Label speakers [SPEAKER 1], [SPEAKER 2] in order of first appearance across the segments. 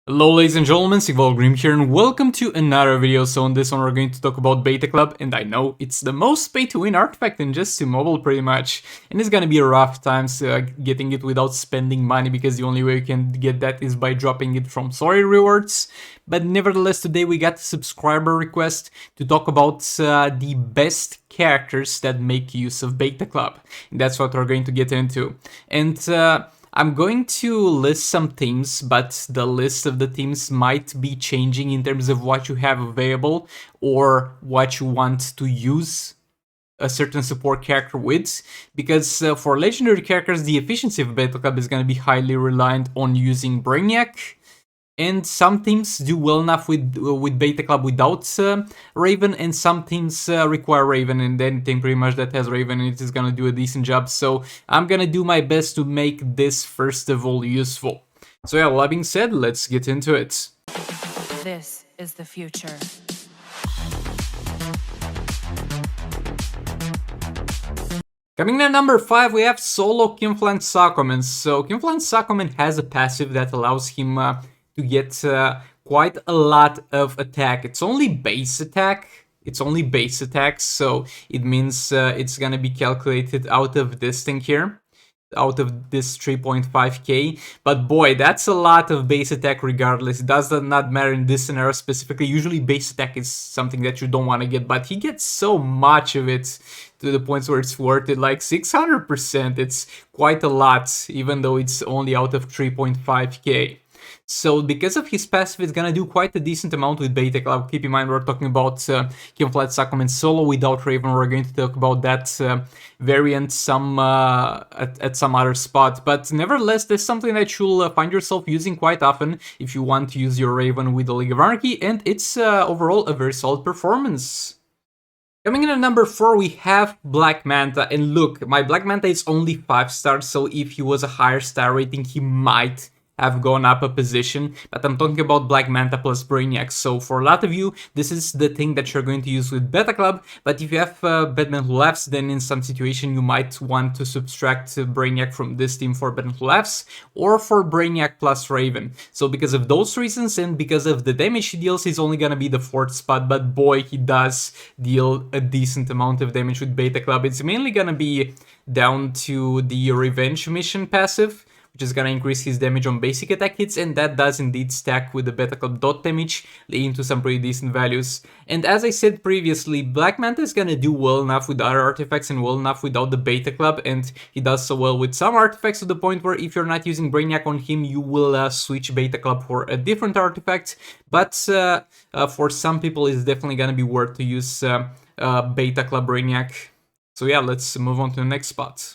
[SPEAKER 1] Hello ladies and gentlemen, Sigvalgrim here and welcome to another video. So in this one we're going to talk about Beta Club, and I know it's the most pay to win artifact in just mobile pretty much, and it's gonna be a rough time getting it without spending money, because the only way you can get that is by dropping it from story rewards. But nevertheless, today we got a subscriber request to talk about the best characters that make use of Beta Club, and that's what we're going to get into. And I'm going to list some themes, but the list of the themes might be changing in terms of what you have available or what you want to use a certain support character with, because for legendary characters the efficiency of Beta Club is going to be highly reliant on using Brainiac, and some teams do well enough with Beta Club without Raven, and some teams require Raven, and anything pretty much that has Raven it is gonna do a decent job. So I'm gonna do my best to make this first of all useful. So yeah, that being said, let's get into it.
[SPEAKER 2] This is the future.
[SPEAKER 1] Coming in at number 5, we have Solo Kinflan Sakomen. So Kinflan Sakomen has a passive that allows him to get quite a lot of attack. It's only base attack. So it means it's gonna be calculated out of this thing here, out of this 3.5k. But boy, that's a lot of base attack regardless. It does not matter in this scenario specifically. Usually base attack is something that you don't want to get, but he gets so much of it to the points where it's worth it, like 600%. It's quite a lot, even though it's only out of 3.5k. So because of his passive, it's gonna do quite a decent amount with Beta Club. Keep in mind we're talking about Kinflan Sakomen solo without Raven. We're going to talk about that variant at some other spot. But nevertheless, there's something that you'll find yourself using quite often if you want to use your Raven with the League of Anarchy, and it's overall a very solid performance. Coming in at number 4, we have Black Manta. And look, my Black Manta is only 5 stars, so if he was a higher star rating, he might have gone up a position, but I'm talking about Black Manta plus Brainiac. So for a lot of you, this is the thing that you're going to use with Beta Club, but if you have Batman Who Laughs, then in some situation you might want to subtract Brainiac from this team for Batman Who Laughs, or for Brainiac plus Raven. So because of those reasons, and because of the damage he deals, he's only gonna be the 4th spot, but boy, he does deal a decent amount of damage with Beta Club. It's mainly gonna be down to the Revenge mission passive, which is gonna increase his damage on basic attack hits, and that does indeed stack with the Beta Club dot damage, leading to some pretty decent values. And as I said previously, Black Manta is gonna do well enough with other artifacts and well enough without the Beta Club, and he does so well with some artifacts to the point where if you're not using Brainiac on him, you will switch Beta Club for a different artifact. But for some people, it's definitely gonna be worth to use Beta Club Brainiac. So yeah, let's move on to the next spot.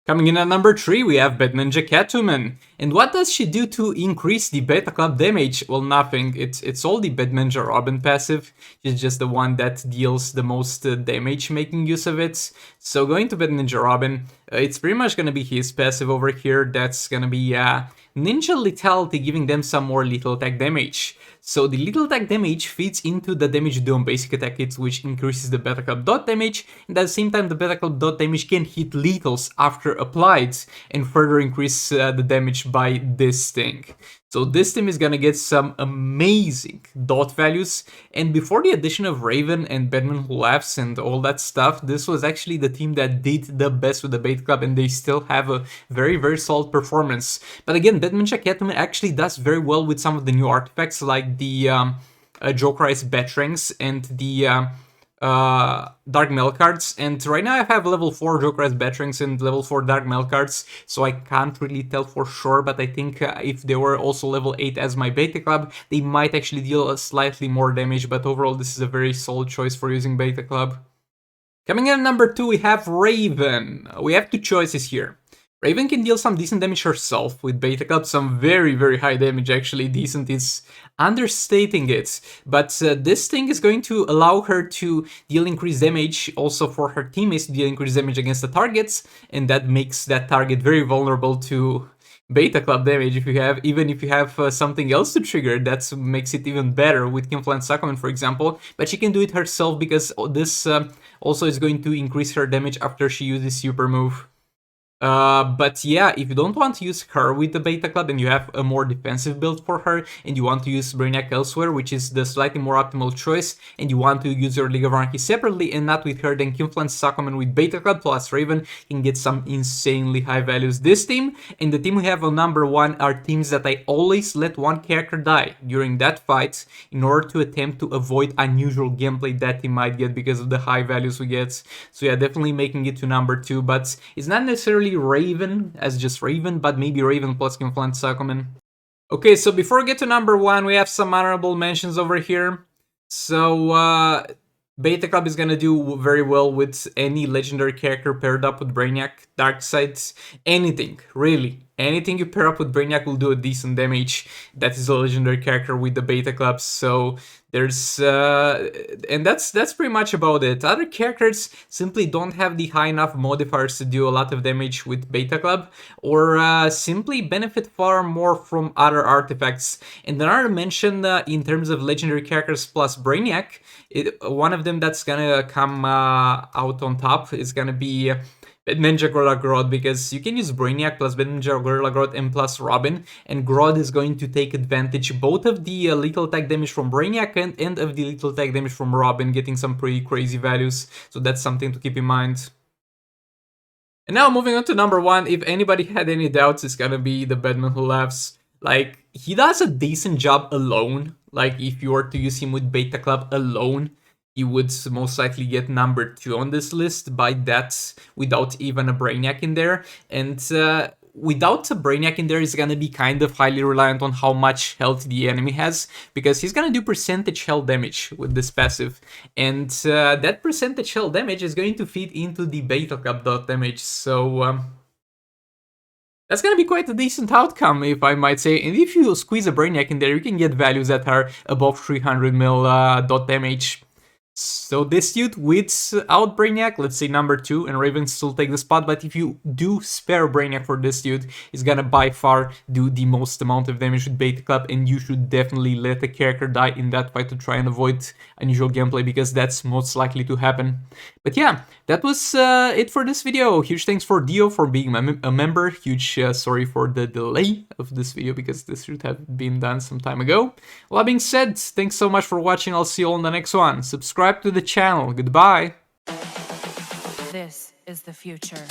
[SPEAKER 1] Coming in at number 3, we have Batninja Catwoman. And what does she do to increase the Beta Club damage? Well, nothing. It's all the Batninja Robin passive. She's just the one that deals the most damage making use of it. So going to Batninja Robin, it's pretty much gonna be his passive over here. That's gonna be Ninja Lethality, giving them some more lethal attack damage. So the lethal attack damage feeds into the damage you do on basic attack hits, which increases the Beta Club dot damage, and at the same time the Beta Club dot damage can hit lethals after applied and further increase the damage by this thing. So this team is gonna get some amazing dot values, and before the addition of Raven and Batman Who Laughs and all that stuff, this was actually the team that did the best with the Beta Club, and they still have a very, very solid performance. But again, Batninja Catwoman actually does very well with some of the new artifacts, like the Jokerized Batarangs and the Dark Mail cards. And right now I have level 4 Jokerized Batarangs and level 4 Dark Mail cards, so I can't really tell for sure, but I think if they were also level 8 as my Beta Club, they might actually deal a slightly more damage, but overall this is a very solid choice for using Beta Club. Coming in at number 2, we have Raven. We have 2 choices here. Raven can deal some decent damage herself with Beta Club, some very, very high damage actually. Decent is understating it, but this thing is going to allow her to deal increased damage also for her teammates to deal increased damage against the targets, and that makes that target very vulnerable to Beta Club damage. Even if you have something else to trigger, that makes it even better with Kinflan Sakomen, for example. But she can do it herself because this also is going to increase her damage after she uses super move. But yeah, if you don't want to use her with the Beta Club and you have a more defensive build for her and you want to use Brainiac elsewhere, which is the slightly more optimal choice, and you want to use your League of Anarchy separately and not with her, then Kinflan Sakomen with Beta Club plus Raven can get some insanely high values. This team and the team we have on number 1 are teams that I always let one character die during that fight in order to attempt to avoid unusual gameplay that he might get because of the high values we get. So yeah, definitely making it to number 2, but it's not necessarily Raven as just Raven, but maybe Raven plus Conflant Sakomen. Okay, so before we get to number 1, we have some honorable mentions over here. So Beta Club is gonna do very well with any legendary character paired up with Brainiac, Darkseid, anything, really. Anything you pair up with Brainiac will do a decent damage. That is a legendary character with the Beta Club, so there's and that's pretty much about it. Other characters simply don't have the high enough modifiers to do a lot of damage with Beta Club, or simply benefit far more from other artifacts. And another mention in terms of legendary characters plus Brainiac, one of them that's gonna come out on top is gonna be Ninja Gorilla Grodd, because you can use Brainiac plus Ninja Gorilla Grodd and plus Robin, and Grodd is going to take advantage both of the lethal attack damage from Brainiac and of the lethal attack damage from Robin, getting some pretty crazy values, so that's something to keep in mind. And now moving on to number 1, if anybody had any doubts, it's gonna be the Batman Who Laughs. Like, he does a decent job alone. Like, if you were to use him with Beta Club alone, you would most likely get number 2 on this list by that, without even a Brainiac in there. And without a Brainiac in there, is gonna be kind of highly reliant on how much health the enemy has, because he's gonna do percentage health damage with this passive, and that percentage health damage is going to feed into the Beta Club dot damage, so that's gonna be quite a decent outcome, if I might say. And if you squeeze a Brainiac in there, you can get values that are above 300 mil dot damage. So this dude without Brainiac, let's say number 2, and Raven still take the spot, but if you do spare Brainiac for this dude, he's gonna by far do the most amount of damage with Beta Club, and you should definitely let a character die in that fight to try and avoid unusual gameplay, because that's most likely to happen. But yeah, that was it for this video. Huge thanks for Dio for being a member. Huge sorry for the delay of this video, because this should have been done some time ago. Well, that being said, thanks so much for watching. I'll see you all in the next one. Subscribe to the channel. Goodbye.
[SPEAKER 2] This is the future.